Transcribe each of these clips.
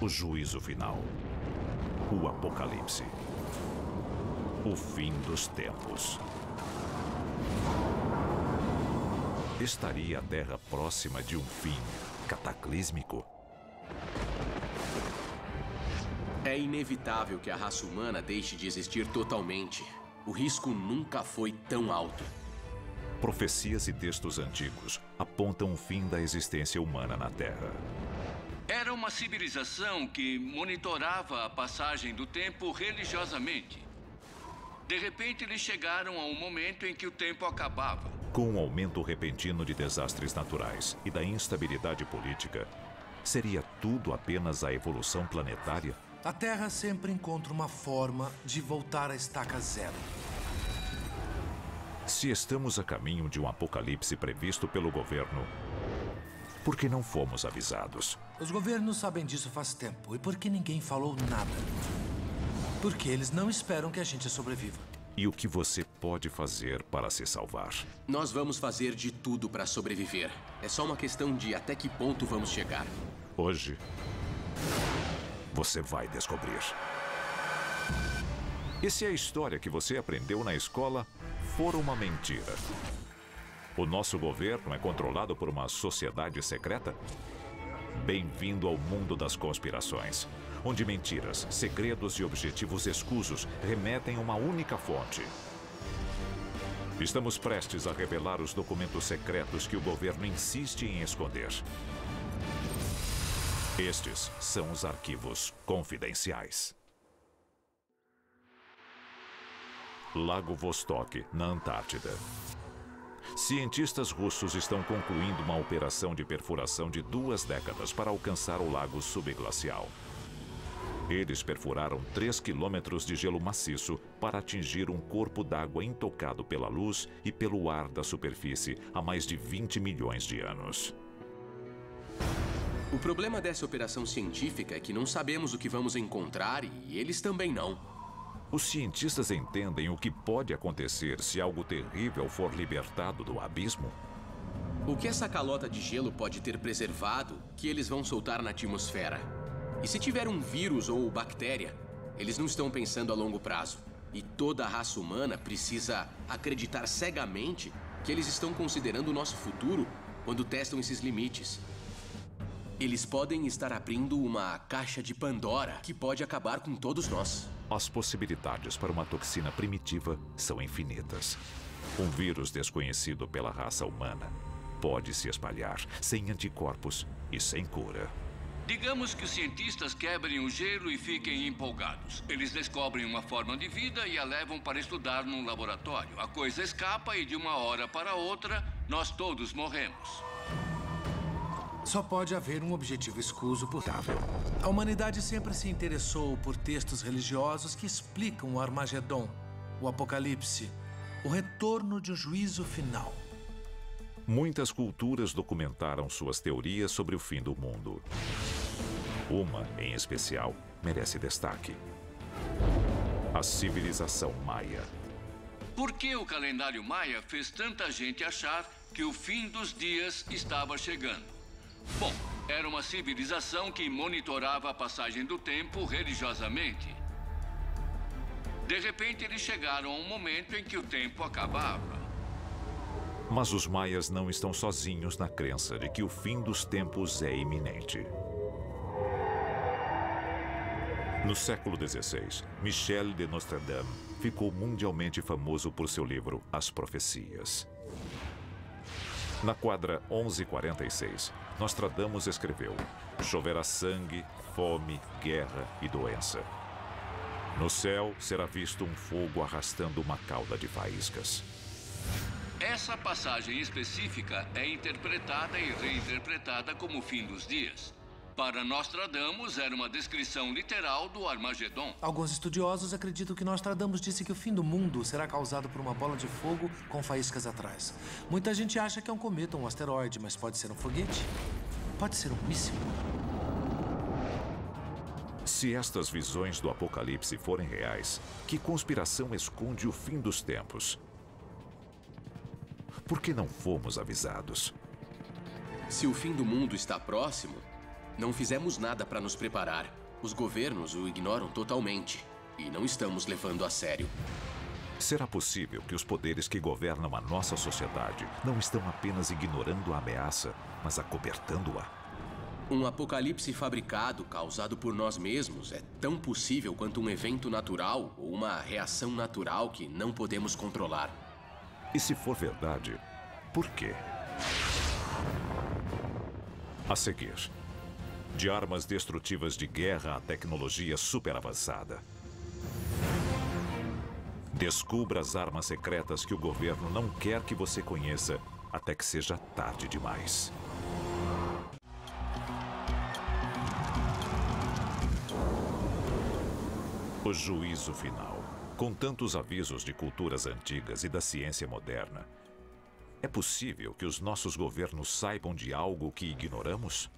O juízo final. O apocalipse. O fim dos tempos. Estaria a Terra próxima de um fim cataclísmico? É inevitável que a raça humana deixe de existir totalmente. O risco nunca foi tão alto. Profecias e textos antigos apontam o fim da existência humana na Terra. Era uma civilização que monitorava a passagem do tempo religiosamente. De repente, eles chegaram a um momento em que o tempo acabava. Com o aumento repentino de desastres naturais e da instabilidade política, seria tudo apenas a evolução planetária? A Terra sempre encontra uma forma de voltar à estaca zero. Se estamos a caminho de um apocalipse previsto pelo governo, por que não fomos avisados? Os governos sabem disso faz tempo. E por que ninguém falou nada? Porque eles não esperam que a gente sobreviva. E o que você pode fazer para se salvar? Nós vamos fazer de tudo para sobreviver. É só uma questão de até que ponto vamos chegar. Hoje, você vai descobrir. E se a história que você aprendeu na escola for uma mentira? O nosso governo é controlado por uma sociedade secreta? Bem-vindo ao mundo das conspirações, onde mentiras, segredos e objetivos escusos remetem a uma única fonte. Estamos prestes a revelar os documentos secretos que o governo insiste em esconder. Estes são os arquivos confidenciais. Lago Vostok, na Antártida. Cientistas russos estão concluindo uma operação de perfuração de 2 décadas para alcançar o lago subglacial. Eles perfuraram 3 quilômetros de gelo maciço para atingir um corpo d'água intocado pela luz e pelo ar da superfície há mais de 20 milhões de anos. O problema dessa operação científica é que não sabemos o que vamos encontrar e eles também não. Os cientistas entendem o que pode acontecer se algo terrível for libertado do abismo? O que essa calota de gelo pode ter preservado que eles vão soltar na atmosfera? E se tiver um vírus ou bactéria, eles não estão pensando a longo prazo. E toda a raça humana precisa acreditar cegamente que eles estão considerando o nosso futuro quando testam esses limites. Eles podem estar abrindo uma caixa de Pandora que pode acabar com todos nós. As possibilidades para uma toxina primitiva são infinitas. Um vírus desconhecido pela raça humana pode se espalhar sem anticorpos e sem cura. Digamos que os cientistas quebrem o gelo e fiquem empolgados. Eles descobrem uma forma de vida e a levam para estudar num laboratório. A coisa escapa e de uma hora para outra, nós todos morremos. Só pode haver um objetivo escuso possível. A humanidade sempre se interessou por textos religiosos que explicam o Armagedon, o Apocalipse, o retorno de um juízo final. Muitas culturas documentaram suas teorias sobre o fim do mundo. Uma, em especial, merece destaque: a civilização maia. Por que o calendário maia fez tanta gente achar que o fim dos dias estava chegando? Bom, era uma civilização que monitorava a passagem do tempo religiosamente. De repente, eles chegaram a um momento em que o tempo acabava. Mas os maias não estão sozinhos na crença de que o fim dos tempos é iminente. No século XVI, Michel de Nostradame ficou mundialmente famoso por seu livro As Profecias. Na quadra 1146, Nostradamus escreveu: choverá sangue, fome, guerra e doença. No céu será visto um fogo arrastando uma cauda de faíscas. Essa passagem específica é interpretada e reinterpretada como o fim dos dias. Para Nostradamus, era uma descrição literal do Armagedon. Alguns estudiosos acreditam que Nostradamus disse que o fim do mundo será causado por uma bola de fogo com faíscas atrás. Muita gente acha que é um cometa ou um asteroide, mas pode ser um foguete. Pode ser um míssil. Se estas visões do Apocalipse forem reais, que conspiração esconde o fim dos tempos? Por que não fomos avisados? Se o fim do mundo está próximo, Não fizemos nada para nos preparar. Os governos o ignoram totalmente. E não estamos levando a sério. Será possível que os poderes que governam a nossa sociedade não estão apenas ignorando a ameaça, mas acobertando-a? Um apocalipse fabricado, causado por nós mesmos, é tão possível quanto um evento natural ou uma reação natural que não podemos controlar. E se for verdade, por quê? A seguir, de armas destrutivas de guerra à tecnologia superavançada. Descubra as armas secretas que o governo não quer que você conheça até que seja tarde demais. O juízo final. Com tantos avisos de culturas antigas e da ciência moderna, é possível que os nossos governos saibam de algo que ignoramos?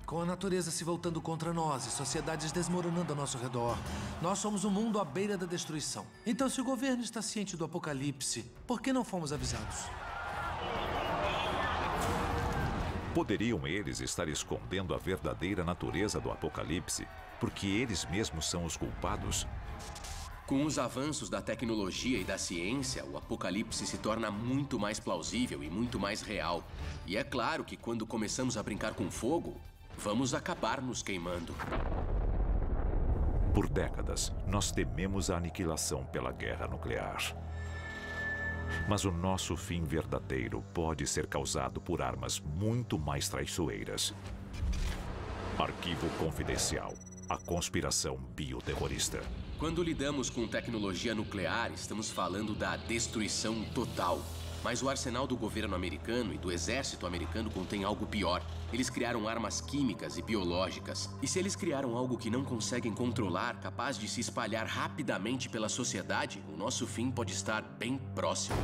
Com a natureza se voltando contra nós e sociedades desmoronando ao nosso redor, nós somos um mundo à beira da destruição. Então, se o governo está ciente do apocalipse, por que não fomos avisados? Poderiam eles estar escondendo a verdadeira natureza do apocalipse, porque eles mesmos são os culpados? Com os avanços da tecnologia e da ciência, o apocalipse se torna muito mais plausível e muito mais real. E é claro que quando começamos a brincar com fogo, vamos acabar nos queimando. Por décadas, nós tememos a aniquilação pela guerra nuclear. Mas o nosso fim verdadeiro pode ser causado por armas muito mais traiçoeiras. Arquivo confidencial. A conspiração bioterrorista. Quando lidamos com tecnologia nuclear, estamos falando da destruição total. Mas o arsenal do governo americano e do exército americano contém algo pior. Eles criaram armas químicas e biológicas. E se eles criaram algo que não conseguem controlar, capaz de se espalhar rapidamente pela sociedade, o nosso fim pode estar bem próximo.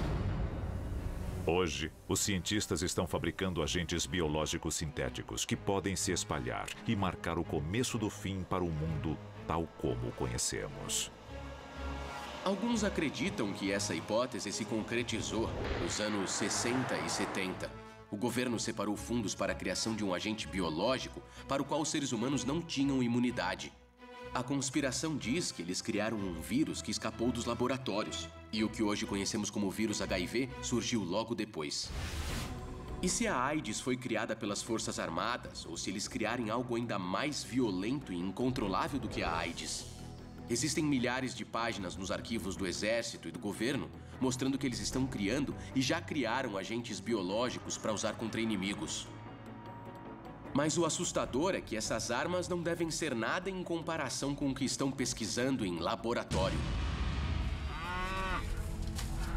Hoje, os cientistas estão fabricando agentes biológicos sintéticos que podem se espalhar e marcar o começo do fim para o mundo tal como o conhecemos. Alguns acreditam que essa hipótese se concretizou nos anos 60 e 70. O governo separou fundos para a criação de um agente biológico para o qual os seres humanos não tinham imunidade. A conspiração diz que eles criaram um vírus que escapou dos laboratórios. E o que hoje conhecemos como vírus HIV surgiu logo depois. E se a AIDS foi criada pelas Forças Armadas, ou se eles criarem algo ainda mais violento e incontrolável do que a AIDS? Existem milhares de páginas nos arquivos do Exército e do governo mostrando que eles estão criando e já criaram agentes biológicos para usar contra inimigos. Mas o assustador é que essas armas não devem ser nada em comparação com o que estão pesquisando em laboratório.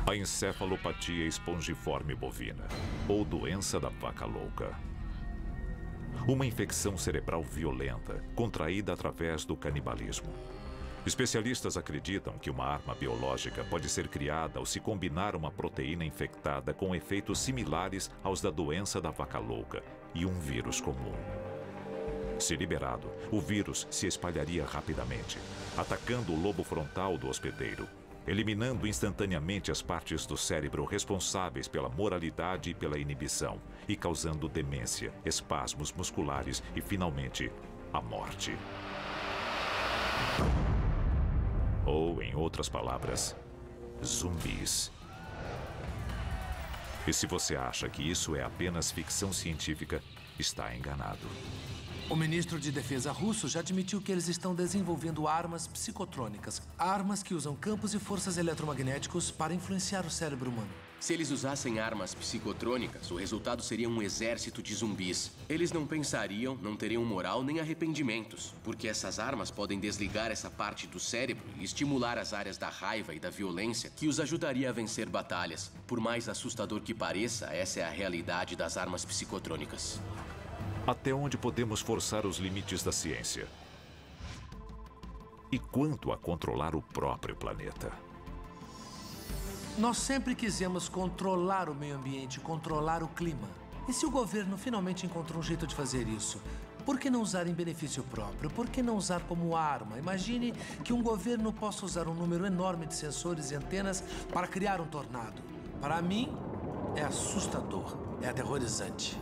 A encefalopatia espongiforme bovina, ou doença da vaca louca. Uma infecção cerebral violenta, contraída através do canibalismo. Especialistas acreditam que uma arma biológica pode ser criada ao se combinar uma proteína infectada com efeitos similares aos da doença da vaca louca e um vírus comum. Se liberado, o vírus se espalharia rapidamente, atacando o lobo frontal do hospedeiro, eliminando instantaneamente as partes do cérebro responsáveis pela moralidade e pela inibição, e causando demência, espasmos musculares e, finalmente, a morte. Ou, em outras palavras, zumbis. E se você acha que isso é apenas ficção científica, está enganado. O ministro de Defesa russo já admitiu que eles estão desenvolvendo armas psicotrônicas. Armas que usam campos e forças eletromagnéticos para influenciar o cérebro humano. Se eles usassem armas psicotrônicas, o resultado seria um exército de zumbis. Eles não pensariam, não teriam moral nem arrependimentos, porque essas armas podem desligar essa parte do cérebro e estimular as áreas da raiva e da violência que os ajudaria a vencer batalhas. Por mais assustador que pareça, essa é a realidade das armas psicotrônicas. Até onde podemos forçar os limites da ciência? E quanto a controlar o próprio planeta? Nós sempre quisemos controlar o meio ambiente, controlar o clima. E se o governo finalmente encontrou um jeito de fazer isso? Por que não usar em benefício próprio? Por que não usar como arma? Imagine que um governo possa usar um número enorme de sensores e antenas para criar um tornado. Para mim, é assustador, é aterrorizante.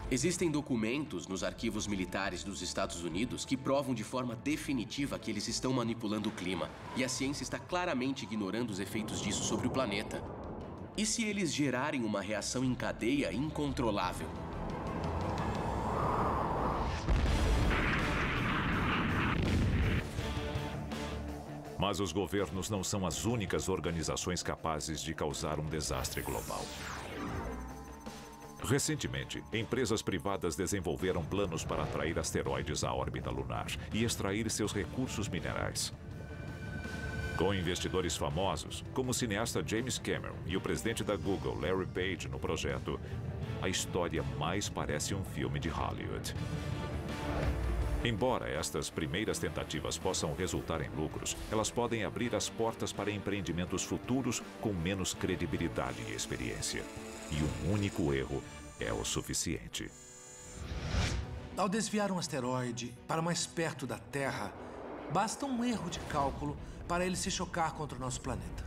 Existem documentos nos arquivos militares dos Estados Unidos que provam de forma definitiva que eles estão manipulando o clima. E a ciência está claramente ignorando os efeitos disso sobre o planeta. E se eles gerarem uma reação em cadeia incontrolável? Mas os governos não são as únicas organizações capazes de causar um desastre global. Recentemente, empresas privadas desenvolveram planos para atrair asteroides à órbita lunar e extrair seus recursos minerais. Com investidores famosos, como o cineasta James Cameron e o presidente da Google, Larry Page, no projeto, a história mais parece um filme de Hollywood. Embora estas primeiras tentativas possam resultar em lucros, elas podem abrir as portas para empreendimentos futuros com menos credibilidade e experiência. E um único erro é o suficiente. Ao desviar um asteroide para mais perto da Terra, basta um erro de cálculo para ele se chocar contra o nosso planeta.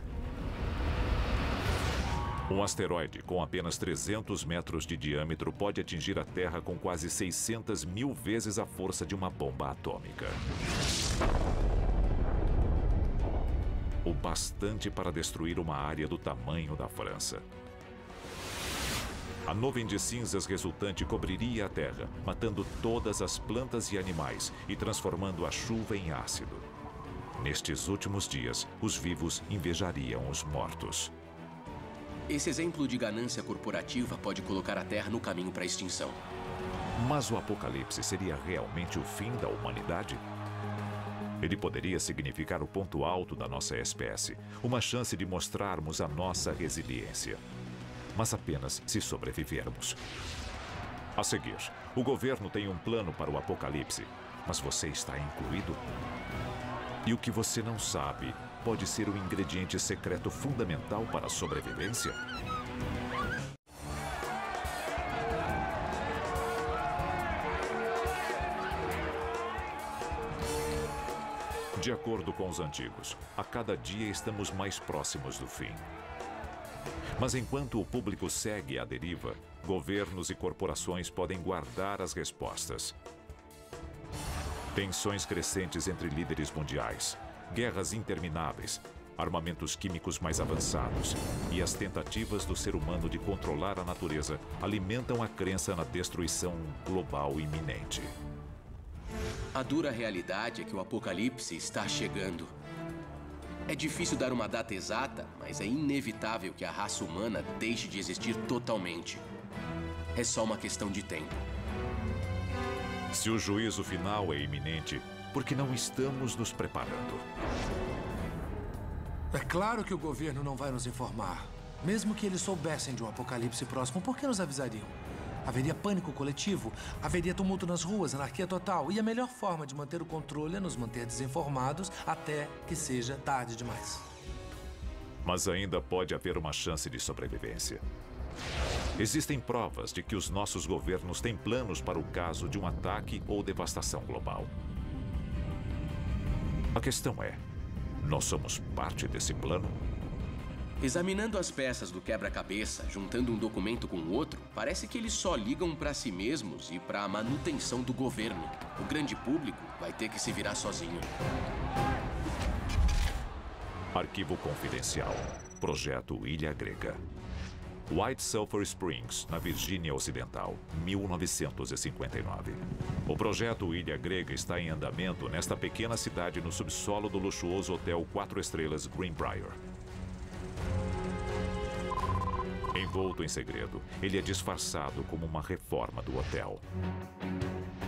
Um asteroide com apenas 300 metros de diâmetro pode atingir a Terra com quase 600 mil vezes a força de uma bomba atômica. O bastante para destruir uma área do tamanho da França. A nuvem de cinzas resultante cobriria a Terra, matando todas as plantas e animais e transformando a chuva em ácido. Nestes últimos dias, os vivos invejariam os mortos. Esse exemplo de ganância corporativa pode colocar a Terra no caminho para a extinção. Mas o apocalipse seria realmente o fim da humanidade? Ele poderia significar o ponto alto da nossa espécie, uma chance de mostrarmos a nossa resiliência. Mas apenas se sobrevivermos. A seguir, o governo tem um plano para o apocalipse, mas você está incluído? E o que você não sabe pode ser o ingrediente secreto fundamental para a sobrevivência? De acordo com os antigos, a cada dia estamos mais próximos do fim. Mas enquanto o público segue à deriva, governos e corporações podem guardar as respostas. Tensões crescentes entre líderes mundiais, guerras intermináveis, armamentos químicos mais avançados e as tentativas do ser humano de controlar a natureza alimentam a crença na destruição global iminente. A dura realidade é que o apocalipse está chegando. É difícil dar uma data exata, mas é inevitável que a raça humana deixe de existir totalmente. É só uma questão de tempo. Se o juízo final é iminente, por que não estamos nos preparando? É claro que o governo não vai nos informar. Mesmo que eles soubessem de um apocalipse próximo, por que nos avisariam? Haveria pânico coletivo, haveria tumulto nas ruas, anarquia total. E a melhor forma de manter o controle é nos manter desinformados até que seja tarde demais. Mas ainda pode haver uma chance de sobrevivência. Existem provas de que os nossos governos têm planos para o caso de um ataque ou devastação global. A questão é, nós somos parte desse plano? Examinando as peças do quebra-cabeça, juntando um documento com o outro, parece que eles só ligam para si mesmos e para a manutenção do governo. O grande público vai ter que se virar sozinho. Arquivo confidencial. Projeto Ilha Grega. White Sulphur Springs, na Virgínia Ocidental, 1959. O projeto Ilha Grega está em andamento nesta pequena cidade no subsolo do luxuoso hotel 4 estrelas Greenbrier. Envolto em segredo, ele é disfarçado como uma reforma do hotel.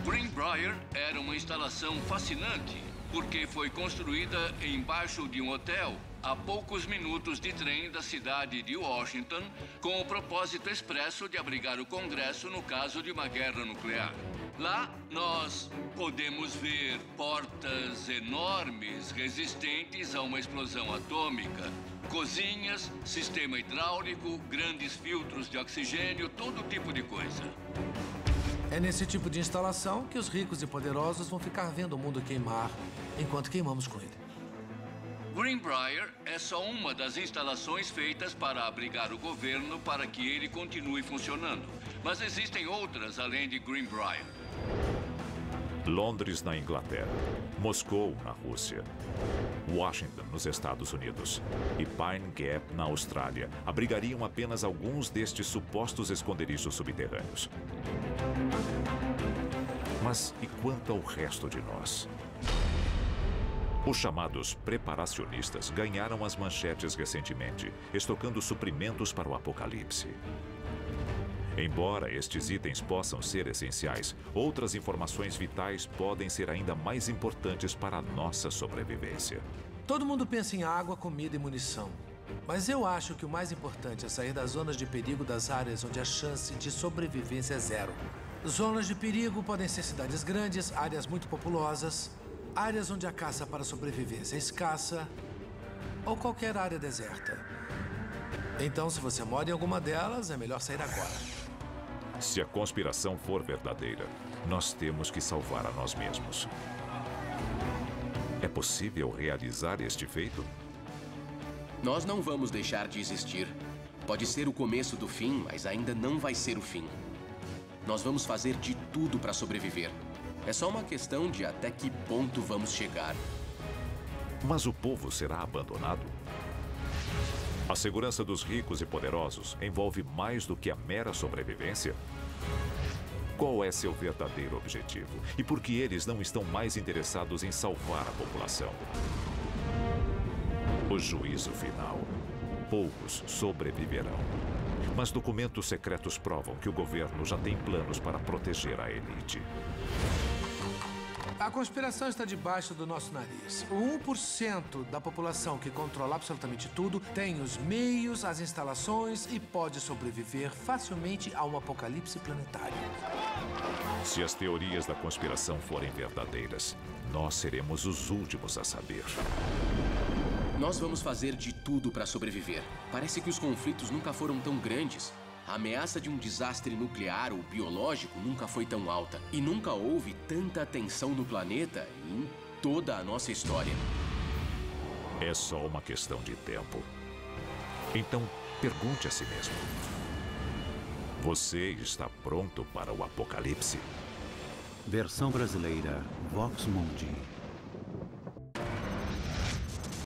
Greenbrier era uma instalação fascinante, porque foi construída embaixo de um hotel a poucos minutos de trem da cidade de Washington, com o propósito expresso de abrigar o Congresso no caso de uma guerra nuclear. Lá, nós podemos ver portas enormes resistentes a uma explosão atômica, cozinhas, sistema hidráulico, grandes filtros de oxigênio, todo tipo de coisa. É nesse tipo de instalação que os ricos e poderosos vão ficar vendo o mundo queimar enquanto queimamos com ele. Greenbrier é só uma das instalações feitas para abrigar o governo para que ele continue funcionando. Mas existem outras além de Greenbrier. Londres, na Inglaterra. Moscou, na Rússia. Washington, nos Estados Unidos. E Pine Gap, na Austrália, abrigariam apenas alguns destes supostos esconderijos subterrâneos. Mas e quanto ao resto de nós? Os chamados preparacionistas ganharam as manchetes recentemente, estocando suprimentos para o apocalipse. Embora estes itens possam ser essenciais, outras informações vitais podem ser ainda mais importantes para a nossa sobrevivência. Todo mundo pensa em água, comida e munição. Mas eu acho que o mais importante é sair das zonas de perigo das áreas onde a chance de sobrevivência é zero. Zonas de perigo podem ser cidades grandes, áreas muito populosas, áreas onde a caça para sobrevivência é escassa, ou qualquer área deserta. Então, se você mora em alguma delas, é melhor sair agora. Se a conspiração for verdadeira, nós temos que salvar a nós mesmos. É possível realizar este feito? Nós não vamos deixar de existir. Pode ser o começo do fim, mas ainda não vai ser o fim. Nós vamos fazer de tudo para sobreviver. É só uma questão de até que ponto vamos chegar. Mas o povo será abandonado? A segurança dos ricos e poderosos envolve mais do que a mera sobrevivência? Qual é seu verdadeiro objetivo? E por que eles não estão mais interessados em salvar a população? O juízo final. Poucos sobreviverão. Mas documentos secretos provam que o governo já tem planos para proteger a elite. A conspiração está debaixo do nosso nariz. O 1% da população que controla absolutamente tudo tem os meios, as instalações e pode sobreviver facilmente a um apocalipse planetário. Se as teorias da conspiração forem verdadeiras, nós seremos os últimos a saber. Nós vamos fazer de tudo para sobreviver. Parece que os conflitos nunca foram tão grandes. A ameaça de um desastre nuclear ou biológico nunca foi tão alta. E nunca houve tanta tensão no planeta em toda a nossa história. É só uma questão de tempo. Então, pergunte a si mesmo. Você está pronto para o apocalipse? Versão brasileira, Vox Mundi.